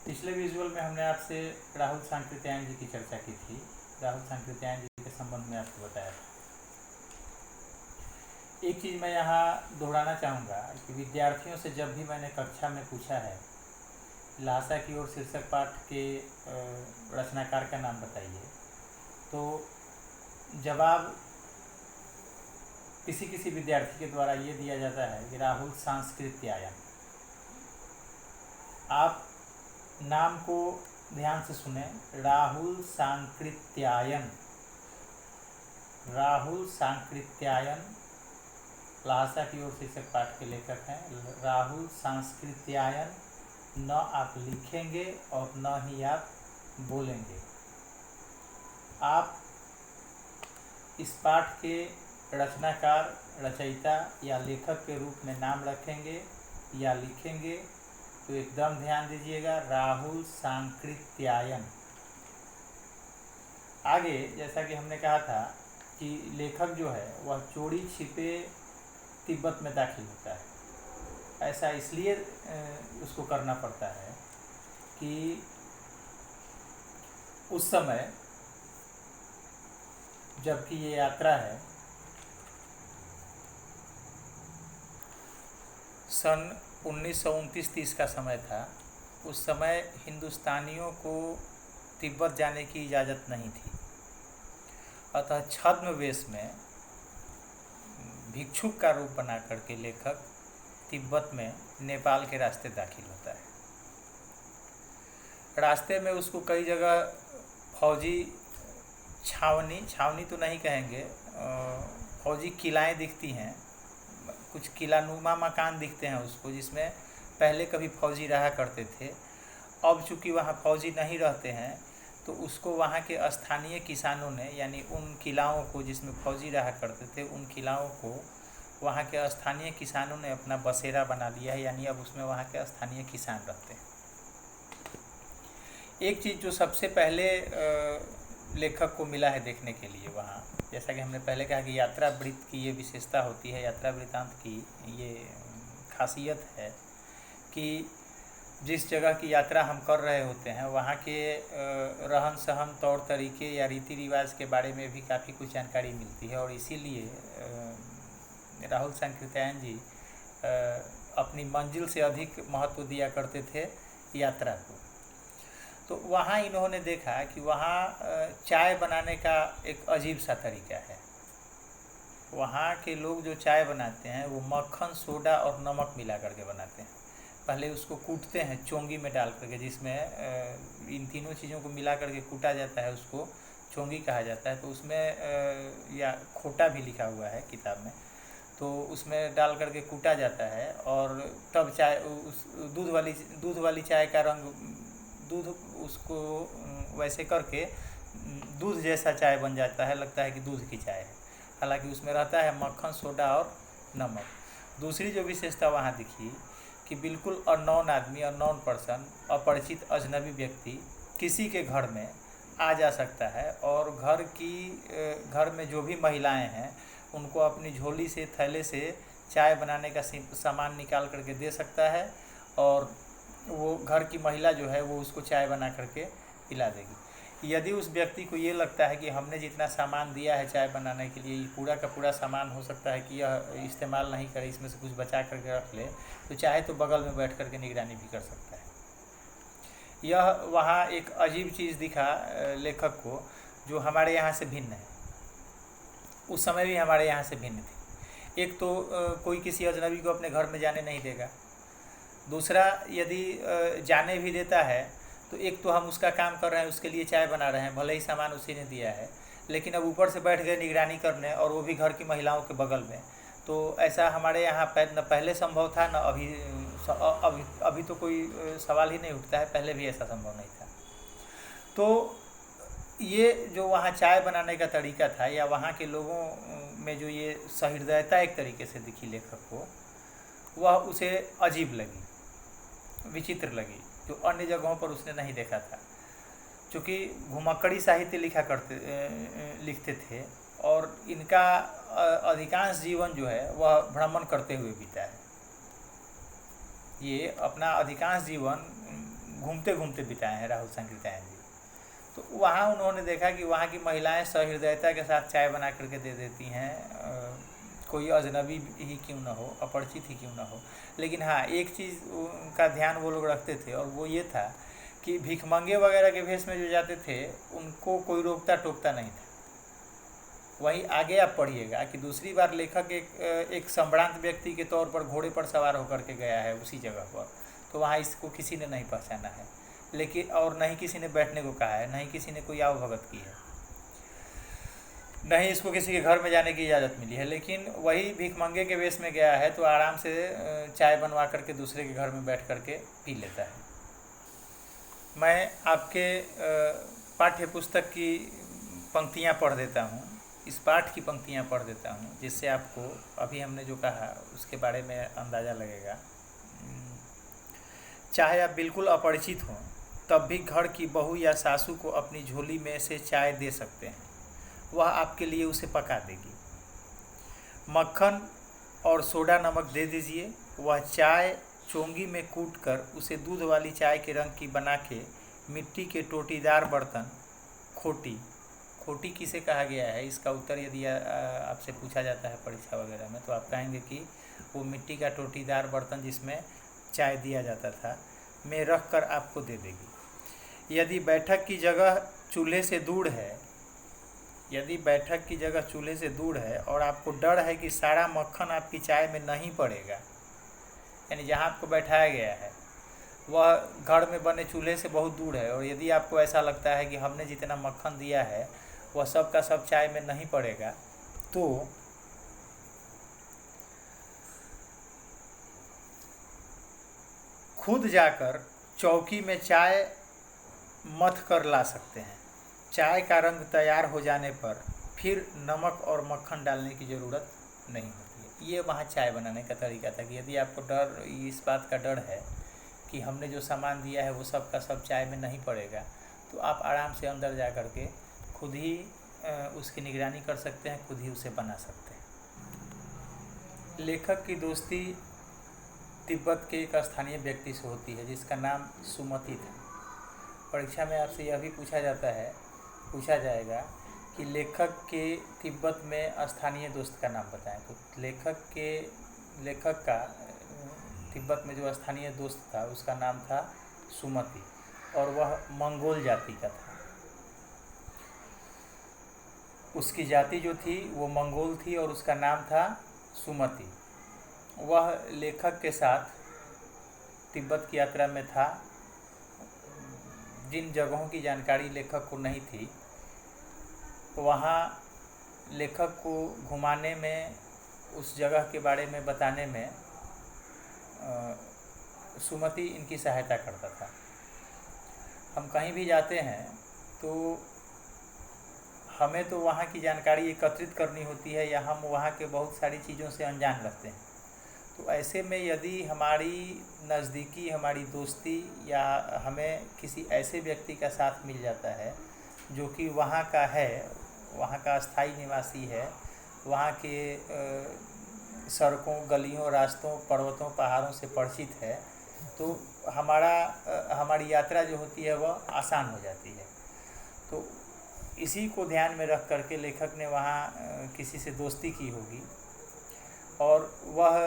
पिछले विजुअल में हमने आपसे राहुल सांकृत्यायन जी की चर्चा की थी। राहुल सांकृत्यायन जी के संबंध में आपको बताया था। एक चीज़ मैं यहाँ दोहराना चाहूँगा कि विद्यार्थियों से जब भी मैंने कक्षा में पूछा है लहासा की ओर शीर्षक पाठ के रचनाकार का नाम बताइए, तो जवाब किसी किसी विद्यार्थी के द्वारा ये दिया जाता है कि राहुल सांस्कृत्यायन। आप नाम को ध्यान से सुने, राहुल सांकृत्यायन। राहुल सांकृत्यायन लहासा की ओर शीर्षक पाठ के लेखक हैं। राहुल सांस्कृत्यायन न आप लिखेंगे और न ही आप बोलेंगे। आप इस पाठ के रचनाकार, रचयिता या लेखक के रूप में नाम रखेंगे या लिखेंगे तो एकदम ध्यान दीजिएगा, राहुल सांकृत्यायन। आगे जैसा कि हमने कहा था कि लेखक जो है वह चोरी छिपे तिब्बत में दाखिल होता है। ऐसा इसलिए उसको करना पड़ता है कि उस समय जबकि ये यात्रा है, सन 1929-30 का समय था। उस समय हिंदुस्तानियों को तिब्बत जाने की इजाज़त नहीं थी, अतः छद्म वेश में भिक्षुक का रूप बना करके लेखक तिब्बत में नेपाल के रास्ते दाखिल होता है। रास्ते में उसको कई जगह फौजी छावनी तो नहीं कहेंगे, फौजी किलाएँ दिखती हैं, कुछ किलानुमा मकान दिखते हैं उसको, जिसमें पहले कभी फौजी रहा करते थे। अब चूँकि वहाँ फौजी नहीं रहते हैं तो उसको वहाँ के स्थानीय किसानों ने, यानी उन किलाओं को जिसमें फौजी रहा करते थे, उन किलाओं को वहाँ के स्थानीय किसानों ने अपना बसेरा बना लिया है, यानी अब उसमें वहाँ के स्थानीय किसान रहते हैं। एक चीज़ जो सबसे पहले लेखक को मिला है देखने के लिए वहाँ, जैसा कि हमने पहले कहा कि यात्रा वृत्त की ये विशेषता होती है, यात्रा वृत्तांत की ये खासियत है कि जिस जगह की यात्रा हम कर रहे होते हैं वहाँ के रहन सहन, तौर तरीके या रीति रिवाज के बारे में भी काफ़ी कुछ जानकारी मिलती है। और इसीलिए राहुल सांकृत्यायन जी अपनी मंजिल से अधिक महत्व दिया करते थे यात्रा को। तो वहाँ इन्होंने देखा कि वहाँ चाय बनाने का एक अजीब सा तरीका है। वहाँ के लोग जो चाय बनाते हैं वो मक्खन, सोडा और नमक मिला करके बनाते हैं। पहले उसको कूटते हैं चोंगी में डाल करके, जिसमें इन तीनों चीज़ों को मिला करके कूटा जाता है, उसको चोंगी कहा जाता है। तो उसमें या खोटा भी लिखा हुआ है किताब में, तो उसमें डाल करके कूटा जाता है और तब चाय, उस दूध वाली चाय का रंग, दूध उसको वैसे करके दूध जैसा चाय बन जाता है, लगता है कि दूध की चाय है, हालांकि उसमें रहता है मक्खन, सोडा और नमक। दूसरी जो विशेषता वहाँ दिखी कि बिल्कुल अननोन आदमी, अननोन पर्सन, अपरिचित अजनबी व्यक्ति किसी के घर में आ जा सकता है और घर में जो भी महिलाएं हैं उनको अपनी झोली से, थैले से चाय बनाने का सामान निकाल करके दे सकता है और वो घर की महिला जो है वो उसको चाय बना करके पिला देगी। यदि उस व्यक्ति को ये लगता है कि हमने जितना सामान दिया है चाय बनाने के लिए, ये पूरा का पूरा सामान हो सकता है कि यह इस्तेमाल नहीं करे, इसमें से कुछ बचा करके रख ले, तो चाहे तो बगल में बैठ करके निगरानी भी कर सकता है। यह वहाँ एक अजीब चीज़ दिखा लेखक को, जो हमारे यहाँ से भिन्न है, उस समय भी हमारे यहाँ से भिन्न थी। एक तो कोई किसी अजनबी को अपने घर में जाने नहीं देगा। दूसरा, यदि जाने भी देता है तो एक तो हम उसका काम कर रहे हैं, उसके लिए चाय बना रहे हैं, भले ही सामान उसी ने दिया है, लेकिन अब ऊपर से बैठ गए निगरानी करने, और वो भी घर की महिलाओं के बगल में। तो ऐसा हमारे यहाँ न पहले संभव था, न अभी तो कोई सवाल ही नहीं उठता है, पहले भी ऐसा संभव नहीं था। तो ये जो वहाँ चाय बनाने का तरीका था, या वहाँ के लोगों में जो ये सहृदयता एक तरीके से दिखी लेखक को, वह उसे अजीब लगी, विचित्र लगी, जो अन्य जगहों पर उसने नहीं देखा था। चूँकि घुमक्कड़ी साहित्य लिखते थे और इनका अधिकांश जीवन जो है वह भ्रमण करते हुए बीता है। ये अपना अधिकांश जीवन घूमते घूमते बिताए हैं राहुल संकृतायन जी। तो वहाँ उन्होंने देखा कि वहाँ की महिलाएं सहृदयता के साथ चाय बना करके दे देती हैं, कोई अजनबी ही क्यों ना हो, अपरिचित ही क्यों ना हो। लेकिन हाँ, एक चीज़ का ध्यान वो लोग रखते थे और वो ये था कि भिखमंगे वगैरह के भेष में जो जाते थे उनको कोई रोकता टोकता नहीं था। वहीं आगे आप पढ़िएगा कि दूसरी बार लेखक एक संभ्रांत व्यक्ति के तौर पर घोड़े पर सवार होकर के गया है उसी जगह पर, तो वहाँ इसको किसी ने नहीं पहचाना है, लेकिन और नहीं किसी ने बैठने को कहा है, नहीं किसी ने कोई आवभगत की है, नहीं इसको किसी के घर में जाने की इजाज़त मिली है। लेकिन वही भिखमंगे के वेश में गया है तो आराम से चाय बनवा करके दूसरे के घर में बैठ करके पी लेता है। मैं आपके पाठ्य पुस्तक की पंक्तियाँ पढ़ देता हूँ, इस पाठ की पंक्तियाँ पढ़ देता हूँ, जिससे आपको अभी हमने जो कहा उसके बारे में अंदाज़ा लगेगा। चाहे आप बिल्कुल अपरिचित हों तब भी घर की बहू या सासू को अपनी झोली में से चाय दे सकते हैं, वह आपके लिए उसे पका देगी। मक्खन और सोडा नमक दे दीजिए, वह चाय चोंगी में कूट कर उसे दूध वाली चाय के रंग की बना के मिट्टी के टोटीदार बर्तन, खोटी किसे कहा गया है, इसका उत्तर यदि आपसे पूछा जाता है परीक्षा वगैरह में तो आप कहेंगे कि वो मिट्टी का टोटीदार बर्तन जिसमें चाय दिया जाता था में रख कर आपको दे देगी। यदि बैठक की जगह चूल्हे से दूर है और आपको डर है कि सारा मक्खन आपकी चाय में नहीं पड़ेगा, यानी जहाँ आपको बैठाया गया है वह घर में बने चूल्हे से बहुत दूर है, और यदि आपको ऐसा लगता है कि हमने जितना मक्खन दिया है वह सब का सब चाय में नहीं पड़ेगा, तो खुद जाकर चौकी में चाय मथ कर ला सकते हैं। चाय का रंग तैयार हो जाने पर फिर नमक और मक्खन डालने की ज़रूरत नहीं होती है। ये वहाँ चाय बनाने का तरीका था कि यदि आपको इस बात का डर है कि हमने जो सामान दिया है वो सब का सब चाय में नहीं पड़ेगा, तो आप आराम से अंदर जा कर के खुद ही उसकी निगरानी कर सकते हैं, खुद ही उसे बना सकते हैं। लेखक की दोस्ती तिब्बत के एक स्थानीय व्यक्ति से होती है जिसका नाम सुमति था। परीक्षा में आपसे यह भी पूछा जाएगा कि लेखक के तिब्बत में स्थानीय दोस्त का नाम बताएं, तो लेखक का तिब्बत में जो स्थानीय दोस्त था उसका नाम था सुमति, और वह मंगोल जाति का था। उसकी जाति जो थी वो मंगोल थी और उसका नाम था सुमति। वह लेखक के साथ तिब्बत की यात्रा में था। जिन जगहों की जानकारी लेखक को नहीं थी वहाँ लेखक को घुमाने में, उस जगह के बारे में बताने में सुमति इनकी सहायता करता था। हम कहीं भी जाते हैं तो हमें तो वहाँ की जानकारी एकत्रित करनी होती है या हम वहाँ के बहुत सारी चीज़ों से अनजान रहते हैं। तो ऐसे में यदि हमारी नज़दीकी, हमारी दोस्ती या हमें किसी ऐसे व्यक्ति का साथ मिल जाता है जो कि वहाँ का है, वहाँ का स्थायी निवासी है, वहाँ के सड़कों, गलियों, रास्तों, पर्वतों, पहाड़ों से परिचित है, तो हमारी यात्रा जो होती है वह आसान हो जाती है। तो इसी को ध्यान में रख करके लेखक ने वहाँ किसी से दोस्ती की होगी, और वह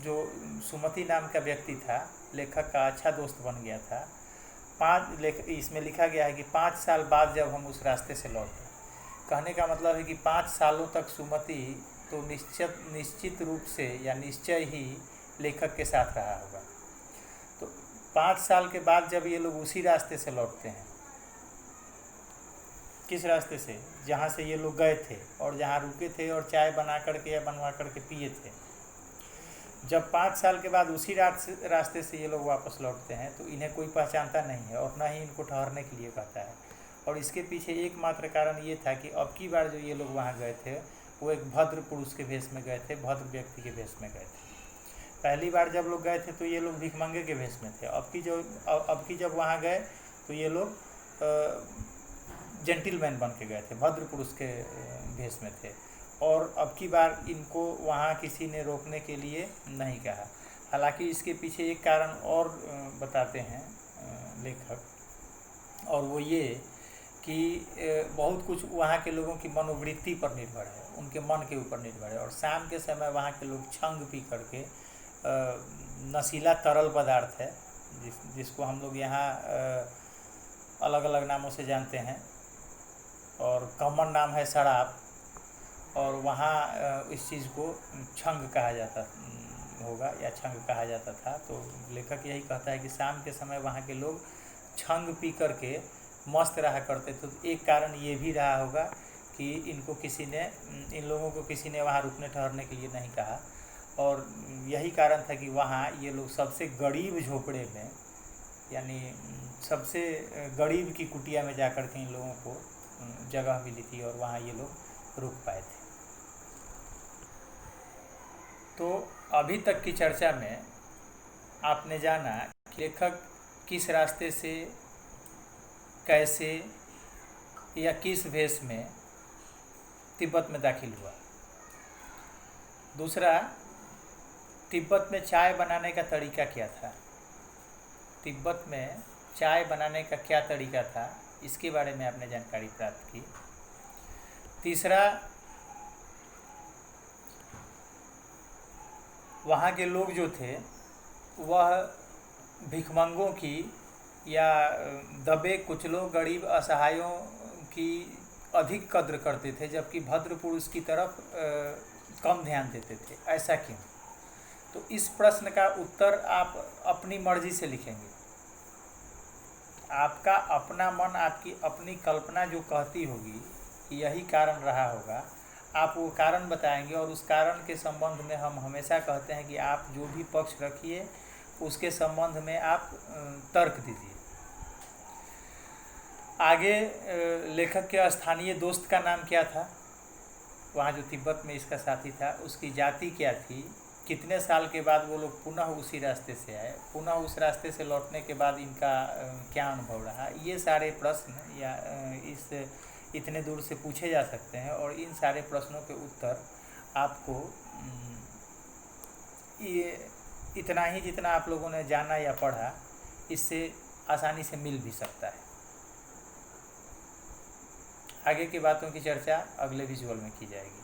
जो सुमति नाम का व्यक्ति था लेखक का अच्छा दोस्त बन गया था। इसमें लिखा गया है कि 5 साल बाद जब हम उस रास्ते से लौटे, कहने का मतलब है कि 5 सालों तक सुमति तो निश्चित रूप से या निश्चय ही लेखक के साथ रहा होगा। तो 5 साल के बाद जब ये लोग उसी रास्ते से लौटते हैं, किस रास्ते से, जहाँ से ये लोग गए थे और जहाँ रुके थे और चाय बना करके या बनवा करके पिए थे, जब 5 साल के बाद उसी रास्ते से ये लोग वापस लौटते हैं तो इन्हें कोई पहचानता नहीं है और न ही इनको ठहरने के लिए कहता है। और इसके पीछे एकमात्र कारण ये था कि अब की बार जो ये लोग वहाँ गए थे वो एक भद्र पुरुष के भेष में गए थे, भद्र व्यक्ति के भेष में गए थे। पहली बार जब लोग गए थे तो ये लोग भिखमंगे के भेष में थे। अब की जब वहाँ गए तो ये लोग जेंटिलमैन बन के गए थे, भद्र पुरुष के भेष में थे। और अब की बार इनको वहाँ किसी ने रोकने के लिए नहीं कहा। हालांकि इसके पीछे एक कारण और बताते हैं लेखक, और वो ये कि बहुत कुछ वहाँ के लोगों की मनोवृत्ति पर निर्भर है, उनके मन के ऊपर निर्भर है। और शाम के समय वहाँ के लोग छंग पी करके, नशीला तरल पदार्थ है जिसको हम लोग यहाँ अलग अलग नामों से जानते हैं, और कॉमन नाम है शराब, और वहाँ इस चीज़ को छंग कहा जाता होगा या छंग कहा जाता था। तो लेखक यही कहता है कि शाम के समय वहाँ के लोग छंग पी करके मस्त रहा करते थे। तो एक कारण ये भी रहा होगा कि इन लोगों को किसी ने वहाँ रुकने ठहरने के लिए नहीं कहा, और यही कारण था कि वहाँ ये लोग सबसे गरीब झोपड़े में, यानी सबसे गरीब की कुटिया में जाकर के इन लोगों को जगह मिली थी और वहाँ ये लोग रुक पाए थे। तो अभी तक की चर्चा में आपने जाना कि लेखक किस रास्ते से, कैसे या किस भेष में तिब्बत में दाखिल हुआ। दूसरा, तिब्बत में चाय बनाने का तरीका क्या था, तिब्बत में चाय बनाने का क्या तरीका था, इसके बारे में आपने जानकारी प्राप्त की। तीसरा, वहाँ के लोग जो थे वह भिखमंगों की या दबे कुचलों गरीब असहायों की अधिक कद्र करते थे, जबकि भद्र पुरुष की तरफ कम ध्यान देते थे। ऐसा क्यों? तो इस प्रश्न का उत्तर आप अपनी मर्जी से लिखेंगे। आपका अपना मन, आपकी अपनी कल्पना जो कहती होगी यही कारण रहा होगा, आप वो कारण बताएंगे, और उस कारण के संबंध में हम हमेशा कहते हैं कि आप जो भी पक्ष रखिए उसके संबंध में आप तर्क दीजिए। आगे लेखक के स्थानीय दोस्त का नाम क्या था, वहाँ जो तिब्बत में इसका साथी था उसकी जाति क्या थी, कितने साल के बाद वो लोग पुनः उसी रास्ते से आए, पुनः उस रास्ते से लौटने के बाद इनका क्या अनुभव रहा, ये सारे प्रश्न या इतने दूर से पूछे जा सकते हैं। और इन सारे प्रश्नों के उत्तर आपको ये इतना ही जितना आप लोगों ने जाना या पढ़ा, इससे आसानी से मिल भी सकता है। आगे की बातों की चर्चा अगले विजुअल में की जाएगी।